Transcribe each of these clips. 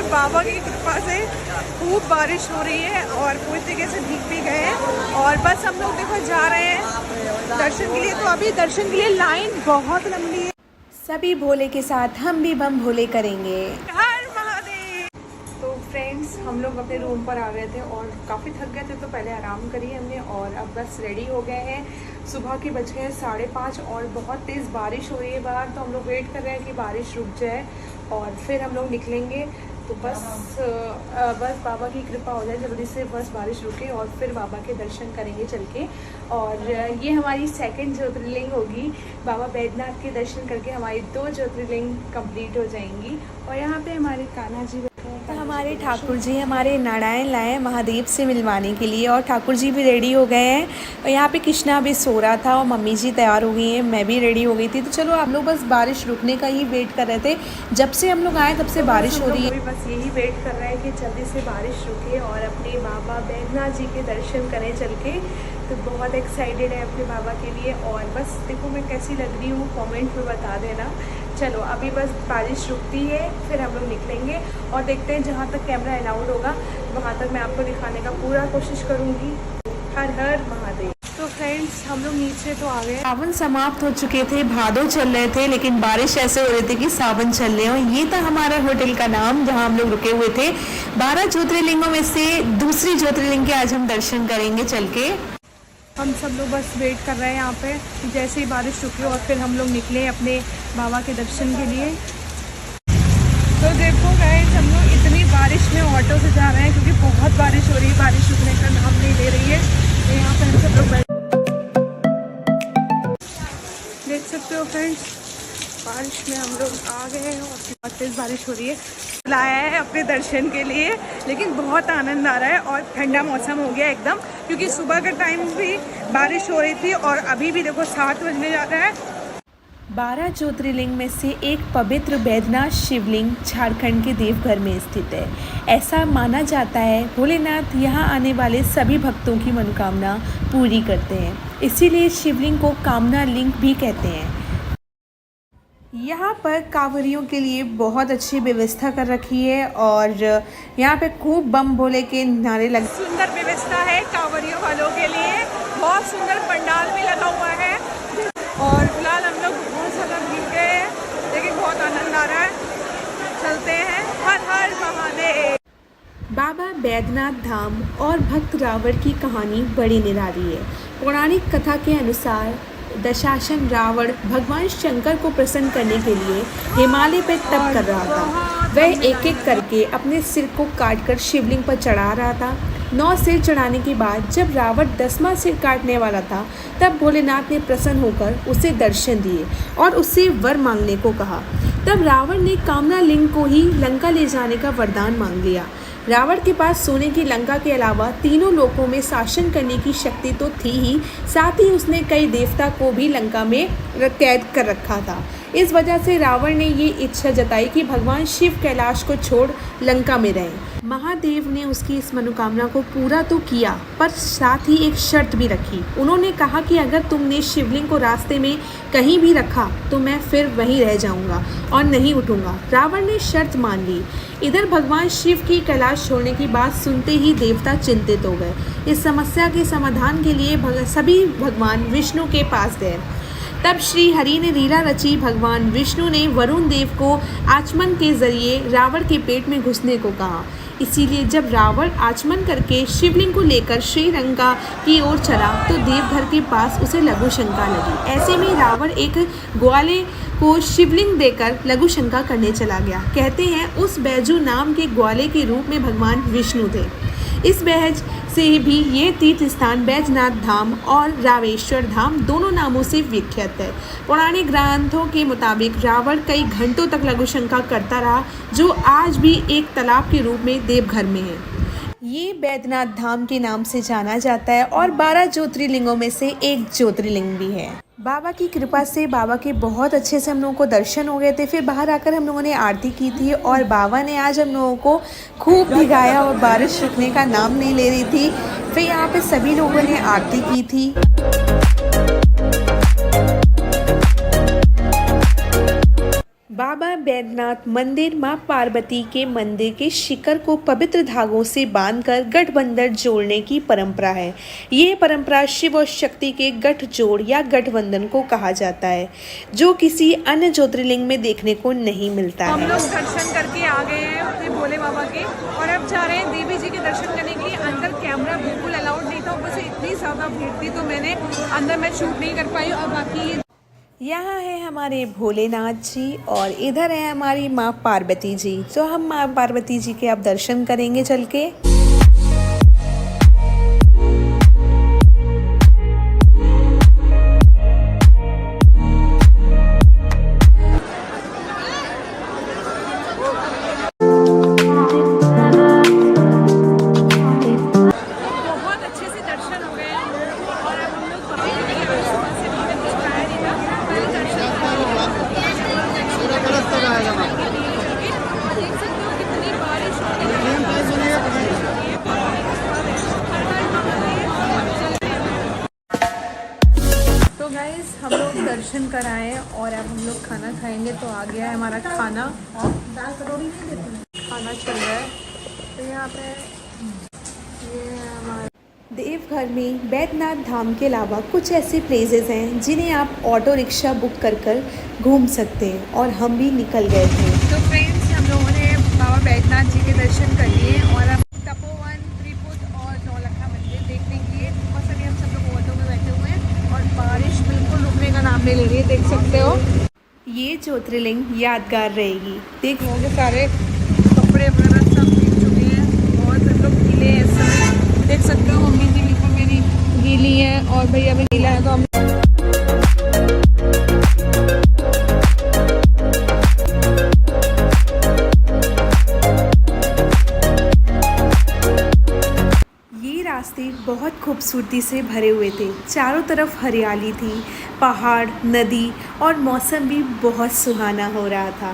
बाबा की कृपा से खूब बारिश हो रही है और पूरी तरीके से भीग भी गए हैं और बस हम लोग देखो जा रहे हैं दर्शन के लिए। तो अभी दर्शन के लिए लाइन बहुत लंबी है। सभी भोले के साथ हम भी बम भोले करेंगे। हर महादेव। तो फ्रेंड्स हम लोग अपने रूम पर आ गए थे और काफ़ी थक गए थे तो पहले आराम करी हमने और अब बस रेडी हो गए हैं। सुबह के बज गए 5:30 और बहुत तेज़ बारिश हो रही है बाहर। तो हम लोग वेट कर रहे हैं कि बारिश रुक जाए और फिर हम लोग निकलेंगे। तो बस बाबा की कृपा हो जाए जल्दी से, बस बारिश रुके और फिर बाबा के दर्शन करेंगे चल के। और ये हमारी सेकंड ज्योतिर्लिंग होगी। बाबा बैद्यनाथ के दर्शन करके हमारी 2 ज्योतिर्लिंग कंप्लीट हो जाएंगी। और यहाँ पे हमारे कान्हा जी तो हमारे ठाकुर जी हमारे नारायण लाए महादेव से मिलवाने के लिए और ठाकुर जी भी रेडी हो गए हैं। और यहाँ पे कृष्णा भी सो रहा था और मम्मी जी तैयार हो गई हैं, मैं भी रेडी हो गई थी। तो चलो हम लोग बस बारिश रुकने का ही वेट कर रहे थे। जब से हम लोग आए तब से बारिश हो रही है। बस यही वेट कर रहे हैं कि जल्दी से बारिश रुके और अपने बाबा बैद्यनाथ जी के दर्शन करें चल के। तो बहुत एक्साइटेड है अपने बाबा के लिए। और बस देखो मैं कैसी लग रही हूँ कमेंट में बता देना। चलो अभी बस बारिश रुकती है फिर हम लोग निकलेंगे और देखते हैं जहाँ तक कैमरा अलाउड होगा वहाँ तक मैं आपको दिखाने का पूरा कोशिश करूँगी। हर हर महादेव। तो फ्रेंड्स हम लोग नीचे तो आ गए। सावन समाप्त हो चुके थे, भादो चल रहे थे, लेकिन बारिश ऐसे हो रही थी कि सावन चल रहे हो। ये था हमारा होटल का नाम जहाँ हम लोग रुके हुए थे। 12 ज्योतिर्लिंगों में से दूसरी ज्योतिर्लिंग के आज हम दर्शन करेंगे चल के। हम सब लोग बस वेट कर रहे हैं यहाँ पे कि जैसे ही बारिश रुके और फिर हम लोग निकले अपने बाबा के दर्शन के लिए। तो देखो गाइस हम लोग इतनी बारिश में ऑटो से जा रहे हैं क्योंकि बहुत बारिश हो रही है, बारिश रुकने का नाम नहीं ले रही है। तो यहाँ पे हम सब लोग देख सकते हो फ्रेंड्स बारिश में हम लोग आ गए हैं और बहुत तेज़ बारिश हो रही है। लाया है अपने दर्शन के लिए लेकिन बहुत आनंद आ रहा है और ठंडा मौसम हो गया एकदम, क्योंकि सुबह के टाइम भी बारिश हो रही थी और अभी भी देखो 7 बजने जा रहा है। 12 ज्योतिर्लिंग में से एक पवित्र बैद्यनाथ शिवलिंग झारखंड के देवघर में स्थित है। ऐसा माना जाता है भोलेनाथ यहाँ आने वाले सभी भक्तों की मनोकामना पूरी करते हैं, इसीलिए शिवलिंग को कामना लिंग भी कहते हैं। यहाँ पर कांवरियों के लिए बहुत अच्छी व्यवस्था कर रखी है और यहाँ पे खूब बम भोले के नारे लगे। सुंदर व्यवस्था है कांवरियों वालों के लिए, बहुत सुंदर पंडाल भी लगा हुआ है। और फिलहाल हम लोग बहुत ज़्यादा भीग गए हैं लेकिन बहुत आनंद आ रहा है। चलते हैं। हर हर महादेव। बाबा बैद्यनाथ धाम और भक्त रावण की कहानी बड़ी निराली है। पौराणिक कथा के अनुसार दशासन रावण भगवान शंकर को प्रसन्न करने के लिए हिमालय पर तप कर रहा था। वह एक एक करके अपने सिर को काटकर शिवलिंग पर चढ़ा रहा था। 9 सिर चढ़ाने के बाद जब रावण 10वां सिर काटने वाला था तब भोलेनाथ ने प्रसन्न होकर उसे दर्शन दिए और उससे वर मांगने को कहा। तब रावण ने कामना लिंग को ही लंका ले जाने का वरदान मांग लिया। रावण के पास सोने की लंका के अलावा तीनों लोकों में शासन करने की शक्ति तो थी ही, साथ ही उसने कई देवता को भी लंका में कैद कर रखा था। इस वजह से रावण ने ये इच्छा जताई कि भगवान शिव कैलाश को छोड़ लंका में रहें। महादेव ने उसकी इस मनोकामना को पूरा तो किया पर साथ ही एक शर्त भी रखी। उन्होंने कहा कि अगर तुमने शिवलिंग को रास्ते में कहीं भी रखा तो मैं फिर वहीं रह जाऊंगा और नहीं उठूंगा। रावण ने शर्त मान ली। इधर भगवान शिव की कैलाश छोड़ने की बात सुनते ही देवता चिंतित हो गए। इस समस्या के समाधान के लिए सभी भगवान विष्णु के पास गए। तब श्री हरि ने लीला रची। भगवान विष्णु ने वरुण देव को आचमन के जरिए रावण के पेट में घुसने को कहा। इसीलिए जब रावण आचमन करके शिवलिंग को लेकर श्रीलंका की ओर चला तो देवघर के पास उसे लघु शंका लगी। ऐसे में रावण एक ग्वाले को शिवलिंग देकर लघु शंका करने चला गया। कहते हैं उस बैजू नाम के ग्वाले के रूप में भगवान विष्णु थे। इस बैज से भी ये तीर्थ स्थान बैजनाथ धाम और रामेश्वर धाम दोनों नामों से विख्यात है। पौराणिक ग्रंथों के मुताबिक रावण कई घंटों तक लघु शंका करता रहा, जो आज भी एक तालाब के रूप में देवघर में है। ये बैद्यनाथ धाम के नाम से जाना जाता है और 12 ज्योतिर्लिंगों में से एक ज्योतिर्लिंग भी है। बाबा की कृपा से बाबा के बहुत अच्छे से हम लोगों को दर्शन हो गए थे। फिर बाहर आकर हम लोगों ने आरती की थी और बाबा ने आज हम लोगों को खूब भिगाया और बारिश रुकने का नाम नहीं ले रही थी। फिर यहाँ पे सभी लोगों ने आरती की थी। बाबा बैद्यनाथ मंदिर मां पार्वती के मंदिर के शिखर को पवित्र धागों से बांधकर गठबंधन जोड़ने की परंपरा है। ये परंपरा शिव और शक्ति के गठजोड़ या गठबंधन को कहा जाता है, जो किसी अन्य ज्योतिर्लिंग में देखने को नहीं मिलता है। हम लोग दर्शन करके आ गए हैं अपने भोले बाबा के और अब जा रहे हैं देवी जी के दर्शन करने के लिए। अंदर कैमरा बिल्कुल अलाउड नहीं था, ऊपर से इतनी ज़्यादा भीड़ थी तो मैंने अंदर मैं शूट नहीं कर पाई। और बाकी यहाँ है हमारे भोलेनाथ जी और इधर है हमारी माँ पार्वती जी। तो हम माँ पार्वती जी के अब दर्शन करेंगे चल के। बहुत अच्छे से दर्शन हो गए और अब हम लोग सुबह से कुछ खाया नहीं था, पहले दर्शन देख सकते हो कितनी बारिश हो रही है। तो गाइस हम लोग दर्शन कराए और अब हम लोग खाना खाएंगे। तो आ गया है हमारा खाना, दाल कटोरी नहीं देते, खाना चल रहा है। तो यहाँ पे ये है हमारा देवघर में बैद्यनाथ धाम के अलावा कुछ ऐसे प्लेसेस हैं जिन्हें आप ऑटो रिक्शा बुक कर घूम सकते हैं और हम भी निकल गए थे। तो फ्रेंड्स हम लोगों ने बाबा बैद्यनाथ जी के दर्शन कर लिए और अब तपोवन, त्रिपुट और नौलखा मंदिर देखने के लिए और सभी हम सब लोग ऑटो में बैठे हुए हैं और बारिश बिल्कुल रुकने का नाम नहीं ले रही है, देख सकते हो। ये ज्योतिर्लिंग यादगार रहेगी। देख होंगे सारे कपड़े वगैरह सब भीग चुके हैं और सब लोग गीले हैं इस समय, देख सकते हो। मम्मी जी बिल्कुल मेरी गीली है और भैया भी गीला है। तो हम ये रास्ते बहुत खूबसूरती से भरे हुए थे। चारों तरफ हरियाली थी, पहाड़, नदी और मौसम भी बहुत सुहाना हो रहा था।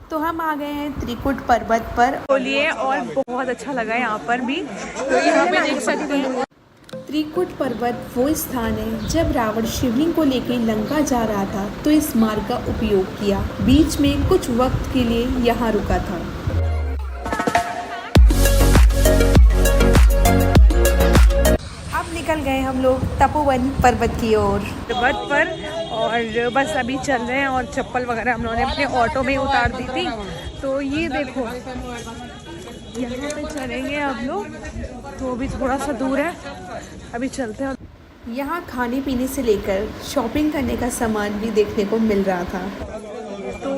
तो हम आ गए हैं त्रिकुट पर्वत पर। बोलिए और बहुत अच्छा लगा यहाँ पर भी। तो यहाँ पे देख सकते हैं त्रिकुट पर्वत वो स्थान है जब रावण शिवलिंग को लेकर लंका जा रहा था तो इस मार्ग का उपयोग किया। बीच में कुछ वक्त के लिए यहाँ रुका था। अब निकल गए हम लोग तपोवन पर्वत की ओर। पर्वत पर और बस अभी चल रहे हैं और चप्पल वगैरह हम लोगों ने अपने ऑटो में उतार दी थी। तो ये देखो यहाँ पे चलेंगे हम लोग, तो अभी थोड़ा सा दूर है, अभी चलते हैं। यहाँ खाने पीने से लेकर शॉपिंग करने का सामान भी देखने को मिल रहा था। तो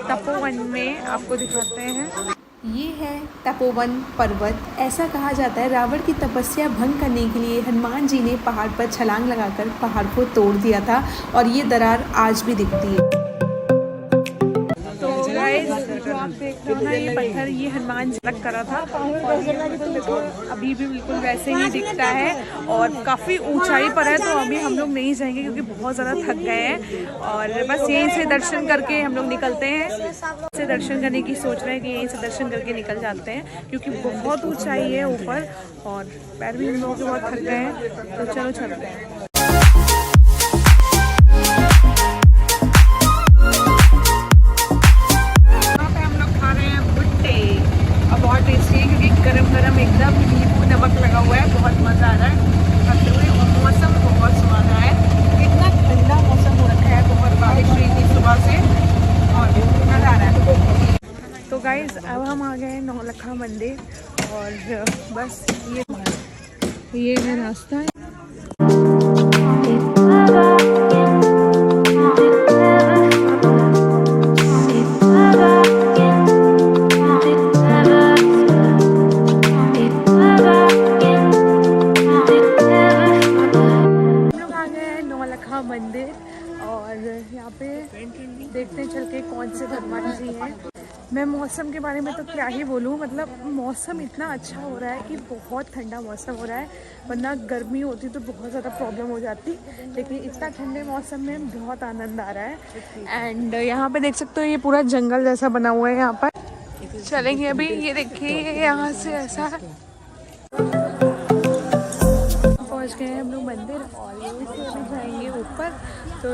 तपोवन में आपको दिखाते हैं, ये है तपोवन पर्वत। ऐसा कहा जाता है रावण की तपस्या भंग करने के लिए हनुमान जी ने पहाड़ पर छलांग लगाकर पहाड़ को तोड़ दिया था और ये दरार आज भी दिखती है। तो गाइस जो आप देख रहे हो ना, ये पत्थर ये हनुमान जी लग करा था और अभी भी बिल्कुल वैसे ही दिखता है और काफ़ी ऊंचाई पर है। तो अभी हम लोग नहीं जाएंगे क्योंकि बहुत ज़्यादा थक गए हैं और बस यहीं से दर्शन करके हम लोग निकलते हैं। से दर्शन करने की सोच रहे हैं कि यहीं से दर्शन करके निकल जाते हैं क्योंकि बहुत ऊंचाई है ऊपर और पैर भी हम लोगों के बहुत थक गए हैं। तो चलो चलते हैं। बहुत टेस्टी है क्योंकि गरम गरम एकदम नींबू नमक लगा हुआ है, बहुत मज़ा आ रहा है खाते हुए और मौसम बहुत सुहाना है। इतना ठंडा मौसम हो रखा है, बहुत बारिश हुई थी सुबह से और मज़ा आ रहा है। तो गाइस अब हम आ गए नौलखा मंदिर और बस ये है रास्ता है। मंदिर और यहाँ पे देखते हैं चल के कौन से भगवान जी हैं। मैं मौसम के बारे में तो क्या ही बोलूँ, मतलब मौसम इतना अच्छा हो रहा है कि बहुत ठंडा मौसम हो रहा है, वरना गर्मी होती तो बहुत ज़्यादा प्रॉब्लम हो जाती, लेकिन इतना ठंडे मौसम में बहुत आनंद आ रहा है। एंड यहाँ पे देख सकते हो ये पूरा जंगल जैसा बना हुआ है। यहाँ पर चलेंगे अभी, ये देखिए यहाँ से ऐसा है। पहुंच गए हैं हम लोग मंदिर और यहीं से अभी जाएंगे ऊपर, तो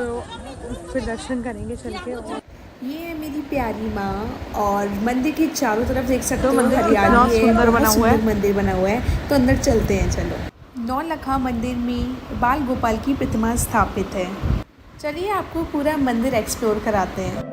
फिर दर्शन करेंगे चल के। और ये है मेरी प्यारी माँ और मंदिर के चारों तरफ देख सकते हो मंदिर कितना हरियाली है, सुंदर बना बहुत हुआ है। सुंदर मंदिर बना हुआ है। तो अंदर चलते हैं चलो। नौलखा मंदिर में बाल गोपाल की प्रतिमा स्थापित है। चलिए आपको पूरा मंदिर एक्सप्लोर कराते हैं।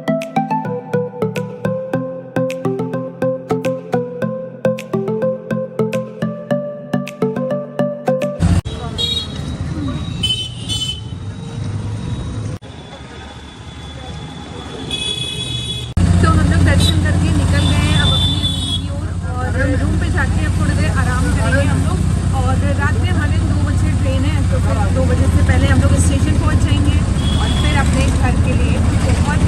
तो हम लोग दर्शन करके निकल गए हैं अब अपनी रूम की ओर, और रूम पे जाके अब थोड़ी देर आराम करेंगे हम लोग। और रात में हमारे 2 बजे ट्रेन है, तो फिर 2 बजे से पहले हम लोग स्टेशन पहुंच जाएंगे और फिर अपने घर के लिए बहुत